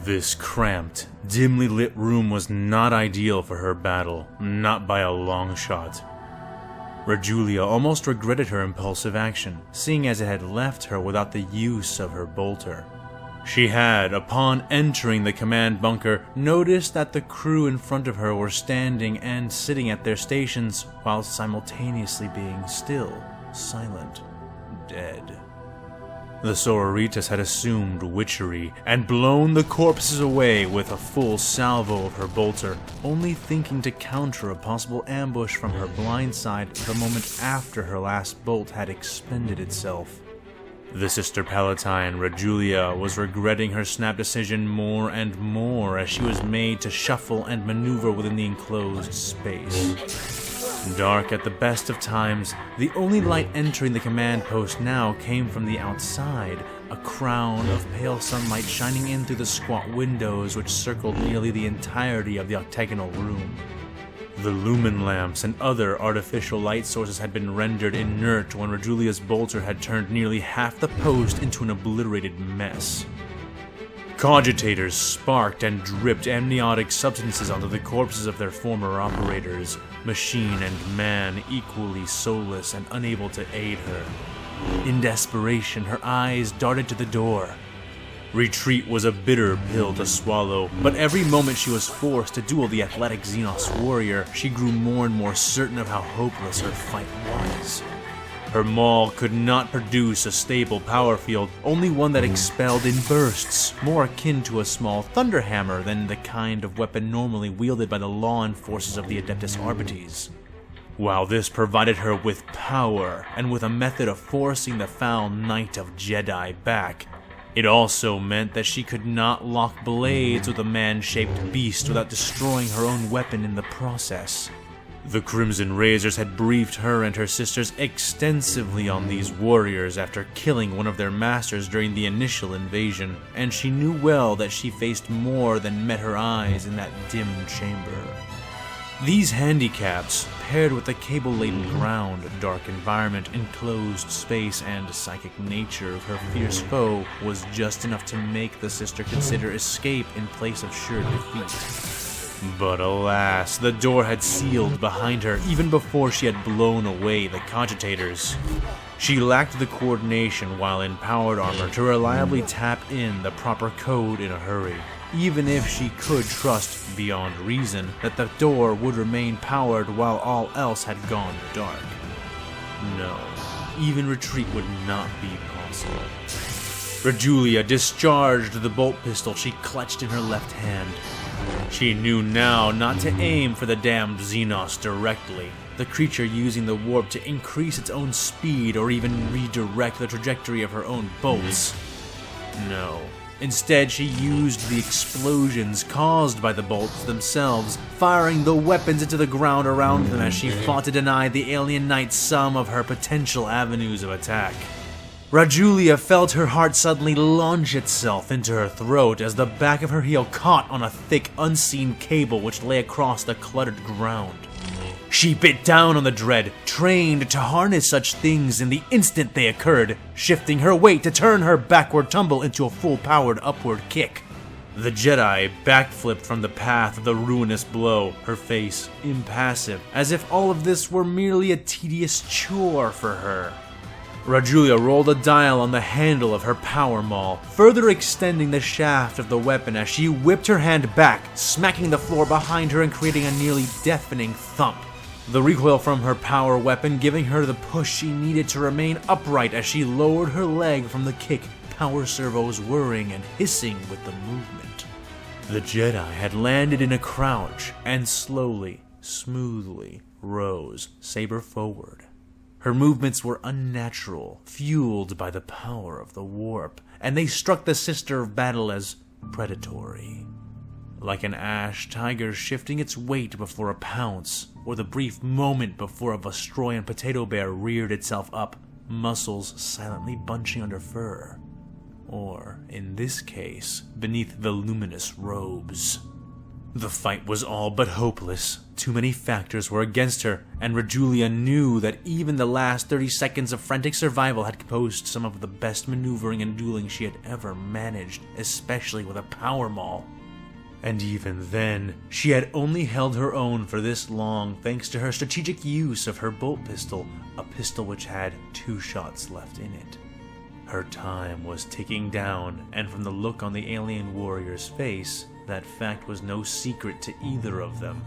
This cramped, dimly lit room was not ideal for her battle, not by a long shot. Rajulia almost regretted her impulsive action, seeing as it had left her without the use of her bolter. She had, upon entering the command bunker, noticed that the crew in front of her were standing and sitting at their stations while simultaneously being still, silent, dead. The Sororitas had assumed witchery and blown the corpses away with a full salvo of her bolter, only thinking to counter a possible ambush from her blind side the moment after her last bolt had expended itself. The Sister Palatine, Rajulia, was regretting her snap decision more and more as she was made to shuffle and maneuver within the enclosed space. Dark at the best of times, the only light entering the command post now came from the outside, a crown of pale sunlight shining in through the squat windows which circled nearly the entirety of the octagonal room. The lumen lamps and other artificial light sources had been rendered inert when Rajulia's bolter had turned nearly half the post into an obliterated mess. Cogitators sparked and dripped amniotic substances onto the corpses of their former operators, machine and man equally soulless and unable to aid her. In desperation, her eyes darted to the door. Retreat was a bitter pill to swallow, but every moment she was forced to duel the athletic Xenos warrior, she grew more and more certain of how hopeless her fight was. Her maul could not produce a stable power field, only one that expelled in bursts, more akin to a small thunderhammer than the kind of weapon normally wielded by the law enforcers of the Adeptus Arbites. While this provided her with power, and with a method of forcing the foul Knight of Jedi back, it also meant that she could not lock blades with a man-shaped beast without destroying her own weapon in the process. The Crimson Razors had briefed her and her sisters extensively on these warriors after killing one of their masters during the initial invasion, and she knew well that she faced more than met her eyes in that dim chamber. These handicaps, paired with the cable-laden ground, dark environment, enclosed space, and psychic nature of her fierce foe, was just enough to make the sister consider escape in place of sure defeat. But alas, the door had sealed behind her even before she had blown away the cogitators. She lacked the coordination while in powered armor to reliably tap in the proper code in a hurry, even if she could trust beyond reason that the door would remain powered while all else had gone dark. No, even retreat would not be possible. Rajulia discharged the bolt pistol she clutched in her left hand. She knew now not to aim for the damned Xenos directly, the creature using the warp to increase its own speed or even redirect the trajectory of her own bolts. No. Instead, she used the explosions caused by the bolts themselves, firing the weapons into the ground around them as she fought to deny the alien knight some of her potential avenues of attack. Rajulia felt her heart suddenly launch itself into her throat as the back of her heel caught on a thick, unseen cable which lay across the cluttered ground. She bit down on the dread, trained to harness such things in the instant they occurred, shifting her weight to turn her backward tumble into a full-powered upward kick. The Jedi backflipped from the path of the ruinous blow, her face impassive, as if all of this were merely a tedious chore for her. Rajulia rolled a dial on the handle of her power maul, further extending the shaft of the weapon as she whipped her hand back, smacking the floor behind her and creating a nearly deafening thump. The recoil from her power weapon giving her the push she needed to remain upright as she lowered her leg from the kick, power servos whirring and hissing with the movement. The Jedi had landed in a crouch and slowly, smoothly rose, saber forward. Her movements were unnatural, fueled by the power of the warp, and they struck the Sister of Battle as predatory. Like an ash tiger shifting its weight before a pounce, or the brief moment before a Vostroyan potato bear reared itself up, muscles silently bunching under fur. Or, in this case, beneath voluminous robes. The fight was all but hopeless. Too many factors were against her, and Rajulia knew that even the last 30 seconds of frantic survival had composed some of the best maneuvering and dueling she had ever managed, especially with a power maul. And even then, she had only held her own for this long thanks to her strategic use of her bolt pistol, a pistol which had 2 shots left in it. Her time was ticking down, and from the look on the alien warrior's face, that fact was no secret to either of them.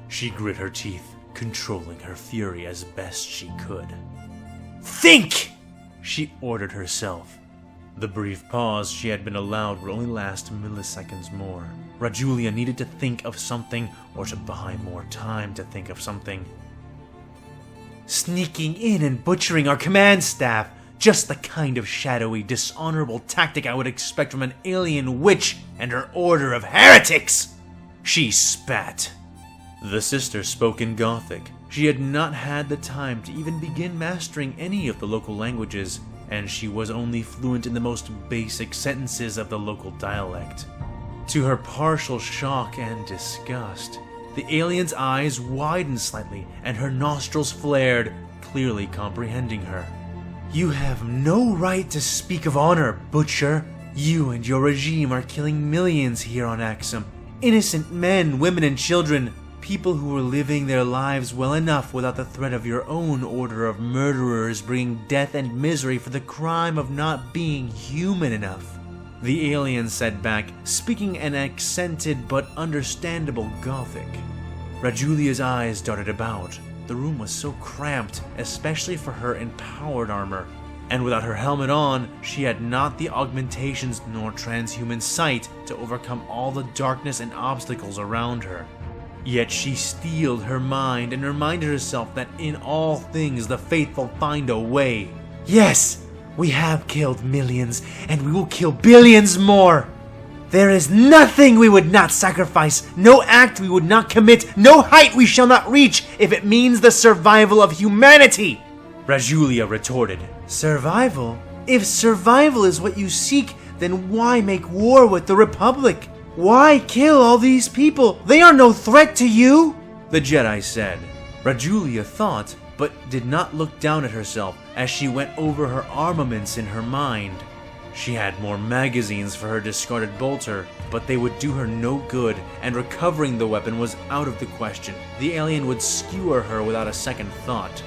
She grit her teeth, controlling her fury as best she could. "Think!" she ordered herself. The brief pause she had been allowed would only last milliseconds more. Rajulia needed to think of something, or to buy more time to think of something. "Sneaking in and butchering our command staff. Just the kind of shadowy, dishonorable tactic I would expect from an alien witch and her order of heretics!" She spat. The sister spoke in Gothic. She had not had the time to even begin mastering any of the local languages, and she was only fluent in the most basic sentences of the local dialect. To her partial shock and disgust, the alien's eyes widened slightly and her nostrils flared, clearly comprehending her. "You have no right to speak of honor, butcher. You and your regime are killing millions here on Axum. Innocent men, women, and children. People who were living their lives well enough without the threat of your own order of murderers bringing death and misery for the crime of not being human enough." The alien said back, speaking an accented but understandable Gothic. Rajulia's eyes darted about. The room was so cramped, especially for her in powered armor, and without her helmet on, she had not the augmentations nor transhuman sight to overcome all the darkness and obstacles around her. Yet she steeled her mind and reminded herself that in all things the faithful find a way. "Yes, we have killed millions, and we will kill billions more. There is nothing we would not sacrifice, no act we would not commit, no height we shall not reach if it means the survival of humanity," Rajulia retorted. "Survival? If survival is what you seek, then why make war with the Republic? Why kill all these people? They are no threat to you," the Jedi said. Rajulia thought, but did not look down at herself as she went over her armaments in her mind. She had more magazines for her discarded bolter, but they would do her no good, and recovering the weapon was out of the question. The alien would skewer her without a second thought.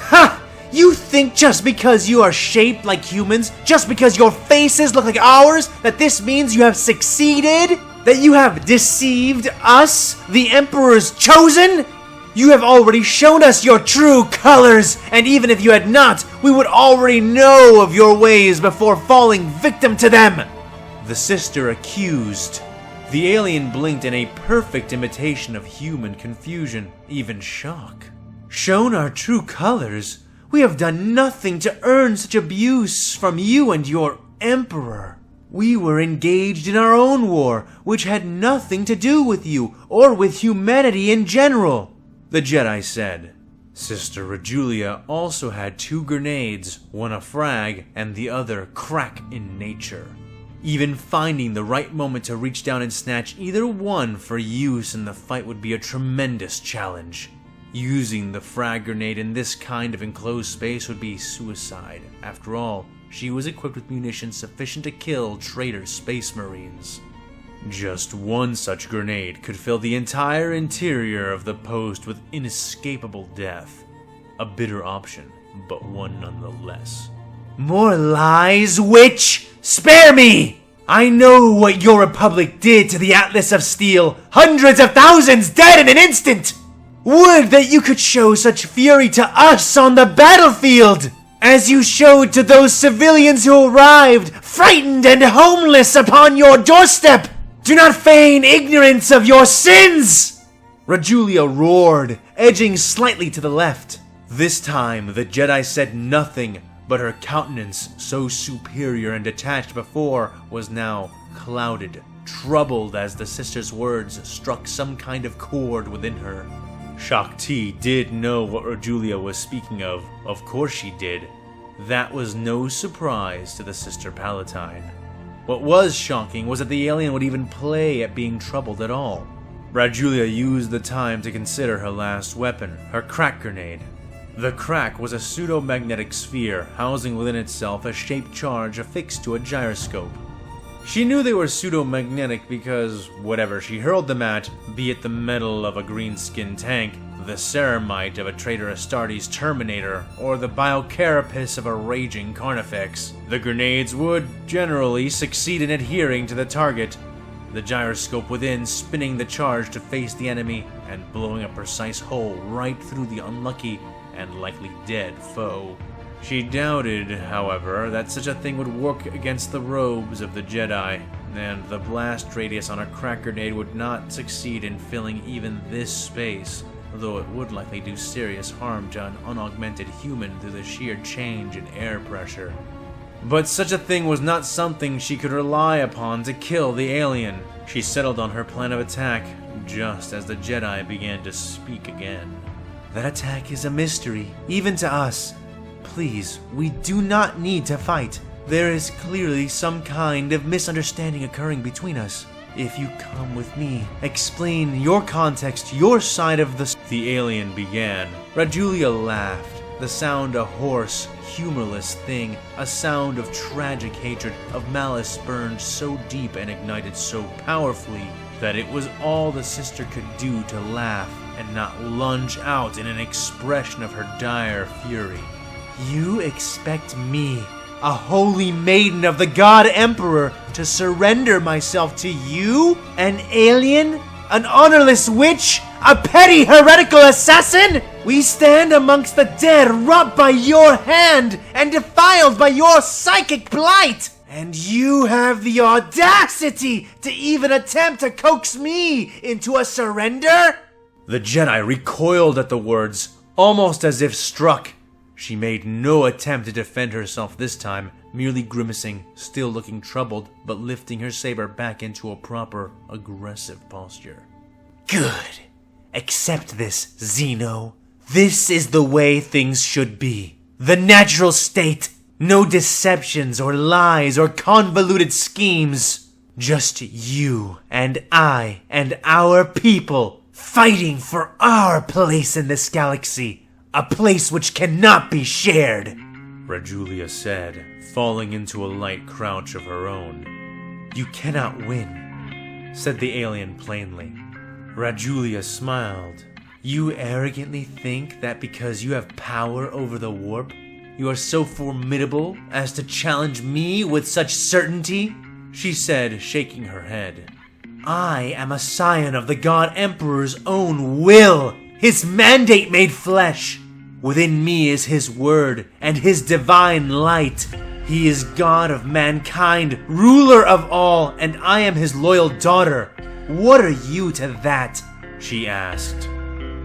"Ha! You think just because you are shaped like humans, just because your faces look like ours, that this means you have succeeded? That you have deceived us, the Emperor's chosen? You have already shown us your true colors, and even if you had not, we would already know of your ways before falling victim to them," the sister accused. The alien blinked in a perfect imitation of human confusion, even shock. "Shown our true colors? We have done nothing to earn such abuse from you and your Emperor. We were engaged in our own war, which had nothing to do with you, or with humanity in general," the Jedi said. Sister Rajulia also had 2 grenades, one a frag, and the other crack in nature. Even finding the right moment to reach down and snatch either one for use in the fight would be a tremendous challenge. Using the frag grenade in this kind of enclosed space would be suicide. After all, she was equipped with munitions sufficient to kill traitor space marines. Just one such grenade could fill the entire interior of the post with inescapable death. A bitter option, but one nonetheless. "More lies, witch! Spare me! I know what your Republic did to the Atlas of Steel. Hundreds of thousands dead in an instant! Would that you could show such fury to us on the battlefield, as you showed to those civilians who arrived, frightened and homeless, upon your doorstep! Do not feign ignorance of your sins!" Rajulia roared, edging slightly to the left. This time, the Jedi said nothing, but her countenance, so superior and detached before, was now clouded, troubled as the sister's words struck some kind of chord within her. Shakti did know what Rajulia was speaking of course she did. That was no surprise to the Sister Palatine. What was shocking was that the alien would even play at being troubled at all. Rajulia used the time to consider her last weapon, her crack grenade. The crack was a pseudo-magnetic sphere, housing within itself a shaped charge affixed to a gyroscope. She knew they were pseudo-magnetic because whatever she hurled them at, be it the metal of a green-skinned tank, the ceramite of a traitor Astartes Terminator, or the biocarapace of a raging Carnifex, the grenades would, generally, succeed in adhering to the target, the gyroscope within spinning the charge to face the enemy and blowing a precise hole right through the unlucky and likely dead foe. She doubted, however, that such a thing would work against the robes of the Jedi, and the blast radius on a crack grenade would not succeed in filling even this space, though it would likely do serious harm to an unaugmented human through the sheer change in air pressure. But such a thing was not something she could rely upon to kill the alien. She settled on her plan of attack, just as the Jedi began to speak again. That attack is a mystery, even to us. Please, we do not need to fight. There is clearly some kind of misunderstanding occurring between us. If you come with me, explain your context, your side of the alien began. Rajulia laughed, the sound a hoarse, humorless thing, a sound of tragic hatred, of malice burned so deep and ignited so powerfully that it was all the sister could do to laugh and not lunge out in an expression of her dire fury. You expect me, a holy maiden of the God Emperor, to surrender myself to you? An alien? An honorless witch? A petty heretical assassin? We stand amongst the dead, robbed by your hand and defiled by your psychic blight. And you have the audacity to even attempt to coax me into a surrender? The Jedi recoiled at the words, almost as if struck. She made no attempt to defend herself this time, merely grimacing, still looking troubled, but lifting her saber back into a proper, aggressive posture. Good. Accept this, Xeno. This is the way things should be. The natural state. No deceptions or lies or convoluted schemes. Just you and I and our people fighting for our place in this galaxy. A place which cannot be shared, Rajulia said, falling into a light crouch of her own. You cannot win, said the alien plainly. Rajulia smiled. You arrogantly think that because you have power over the warp, you are so formidable as to challenge me with such certainty? She said, shaking her head. I am a scion of the God Emperor's own will. His mandate made flesh. Within me is his word and his divine light. He is God of mankind, ruler of all, and I am his loyal daughter. What are you to that? She asked.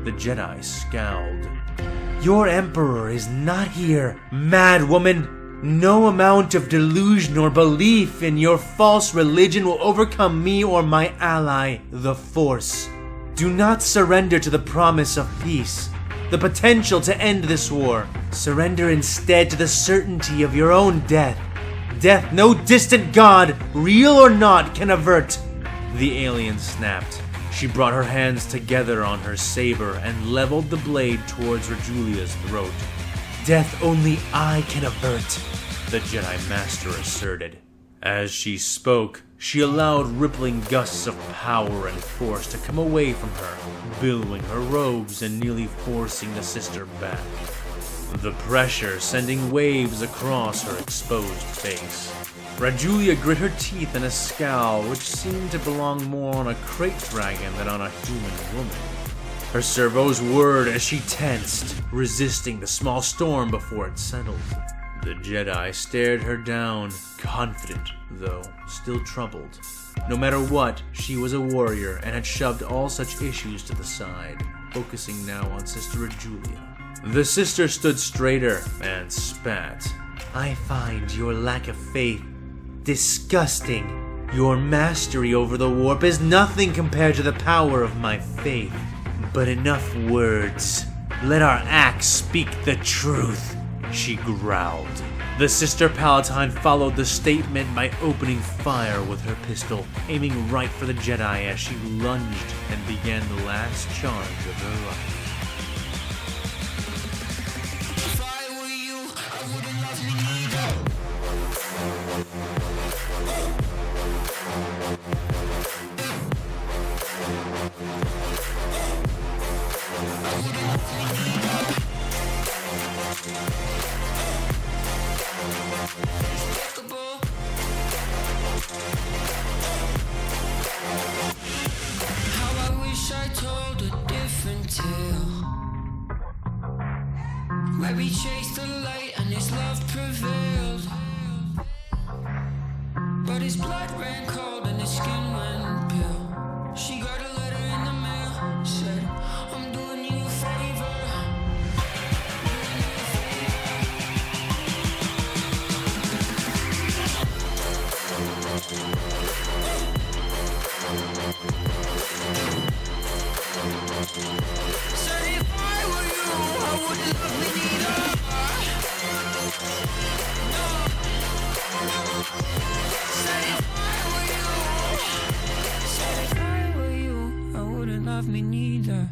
The Jedi scowled. Your emperor is not here, mad woman. No amount of delusion or belief in your false religion will overcome me or my ally, the Force. Do not surrender to the promise of peace, the potential to end this war. Surrender instead to the certainty of your own death. Death no distant god, real or not, can avert. The alien snapped. She brought her hands together on her saber and leveled the blade towards Rajulia's throat. Death only I can avert, the Jedi Master asserted. As she spoke, she allowed rippling gusts of power and force to come away from her, billowing her robes and nearly forcing the sister back. The pressure sending waves across her exposed face. Rajulia grit her teeth in a scowl which seemed to belong more on a crate dragon than on a human woman. Her servos whirred as she tensed, resisting the small storm before it settled. The Jedi stared her down, confident, though still troubled. No matter what, she was a warrior and had shoved all such issues to the side, focusing now on Sister Rajulia. The sister stood straighter and spat. I find your lack of faith disgusting. Your mastery over the warp is nothing compared to the power of my faith. But enough words. Let our acts speak the truth, she growled. The Sister Palatine followed the statement by opening fire with her pistol, aiming right for the Jedi as she lunged and began the last charge of her life. If I were you, I wouldn't love me neither. How I wish I told a different tale, where we chased the light and his love prevailed, but his blood ran cold and his skin went pale. She got a letter in the mail, said, I'm doing you a favor. Said if I were you, I wouldn't love me neither. Said if I were you, I wouldn't love me neither.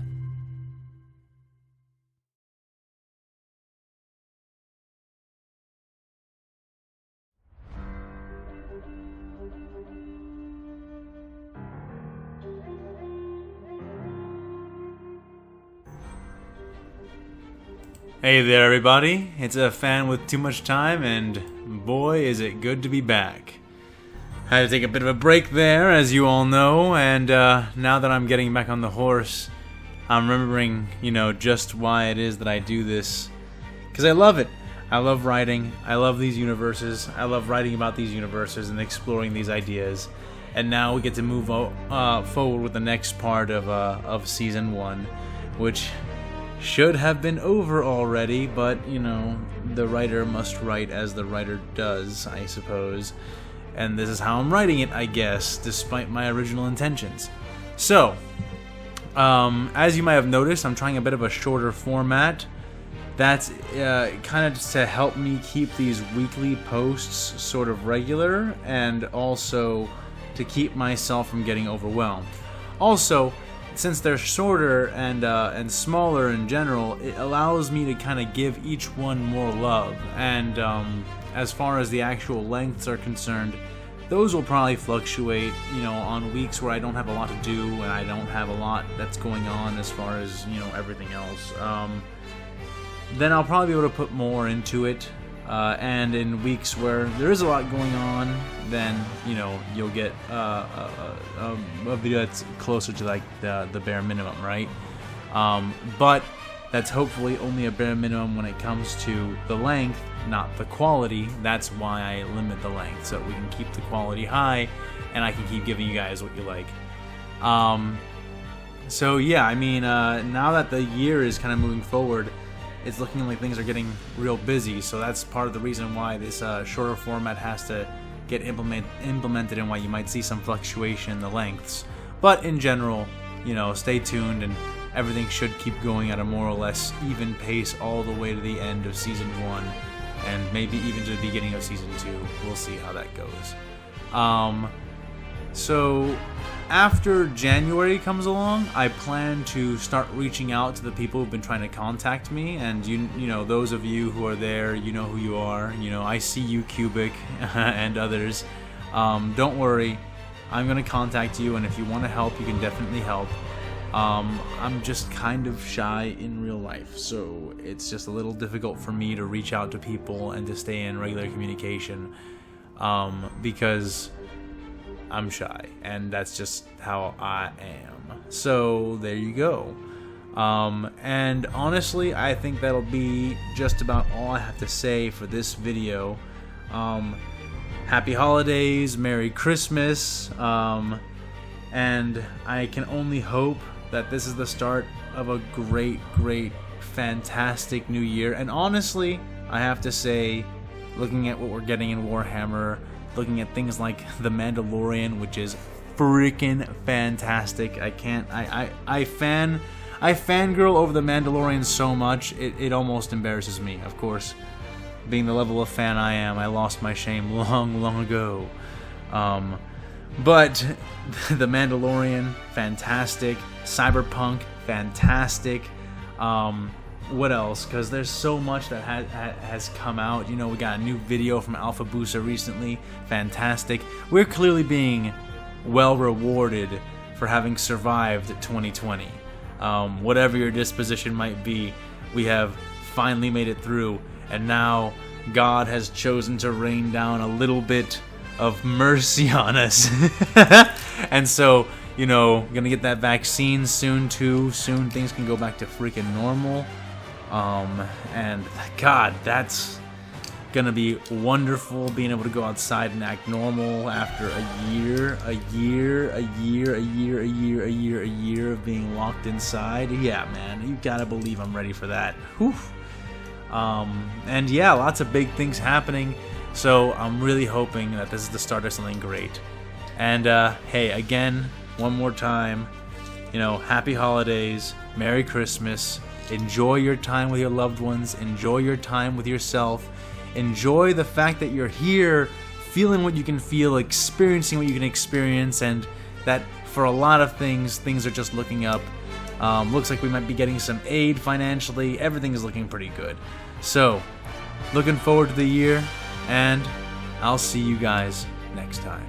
Hey there, everybody. It's a fan with too much time, and boy, is it good to be back. Had to take a bit of a break there, as you all know, and now that I'm getting back on the horse, I'm remembering, just why it is that I do this. Because I love it. I love writing. I love these universes. I love writing about these universes and exploring these ideas. And now we get to move forward with the next part of Season 1, which should have been over already, but, the writer must write as the writer does, I suppose. And this is how I'm writing it, I guess, despite my original intentions. So, as you might have noticed, I'm trying a bit of a shorter format. That's kind of just to help me keep these weekly posts sort of regular, and also to keep myself from getting overwhelmed. Also, since they're shorter and smaller in general, it allows me to kind of give each one more love. And as far as the actual lengths are concerned, those will probably fluctuate, on weeks where I don't have a lot to do and I don't have a lot that's going on as far as, everything else. Then I'll probably be able to put more into it. And in weeks where there is a lot going on, then you'll get a video that's closer to like the bare minimum, right? But that's hopefully only a bare minimum when it comes to the length, not the quality. That's why I limit the length, so we can keep the quality high, and I can keep giving you guys what you like. So yeah, I mean, now that the year is kind of moving forward, it's looking like things are getting real busy, so that's part of the reason why this shorter format has to get implemented and why you might see some fluctuation in the lengths. But in general, stay tuned, and everything should keep going at a more or less even pace all the way to the end of Season 1, and maybe even to the beginning of Season 2. We'll see how that goes. So after January comes along, I plan to start reaching out to the people who've been trying to contact me, and those of you who are there, you know who you are. I see you, Cubic, and others. Don't worry, I'm gonna contact you, and if you want to help, you can definitely help. I'm just kind of shy in real life, so it's just a little difficult for me to reach out to people and to stay in regular communication, because I'm shy, and that's just how I am. So there you go. And honestly, I think that'll be just about all I have to say for this video. Happy holidays, Merry Christmas, and I can only hope that this is the start of a great, fantastic new year. And honestly, I have to say, looking at what we're getting in Warhammer, looking at things like The Mandalorian, which is freaking fantastic. I fangirl over The Mandalorian so much, it almost embarrasses me. Of course, being the level of fan I am, I lost my shame long ago. But The Mandalorian, fantastic. Cyberpunk, fantastic. What else? Because there's so much that has come out. You know, we got a new video from Alpha Booster recently. Fantastic. We're clearly being well rewarded for having survived 2020. Whatever your disposition might be, we have finally made it through. And now God has chosen to rain down a little bit of mercy on us. And so, you know, gonna get that vaccine soon too. Soon things can go back to freaking normal. And God, that's gonna be wonderful, being able to go outside and act normal after a year of being locked inside. Yeah, man, you gotta believe I'm ready for that. Whew. And yeah, lots of big things happening. So I'm really hoping that this is the start of something great. And hey, again, one more time, you know, happy holidays, Merry Christmas. Enjoy your time with your loved ones. Enjoy your time with yourself. Enjoy the fact that you're here, feeling what you can feel, experiencing what you can experience, and that for a lot of things are just looking up. Looks like we might be getting some aid financially. Everything is looking pretty good. So, looking forward to the year, and I'll see you guys next time.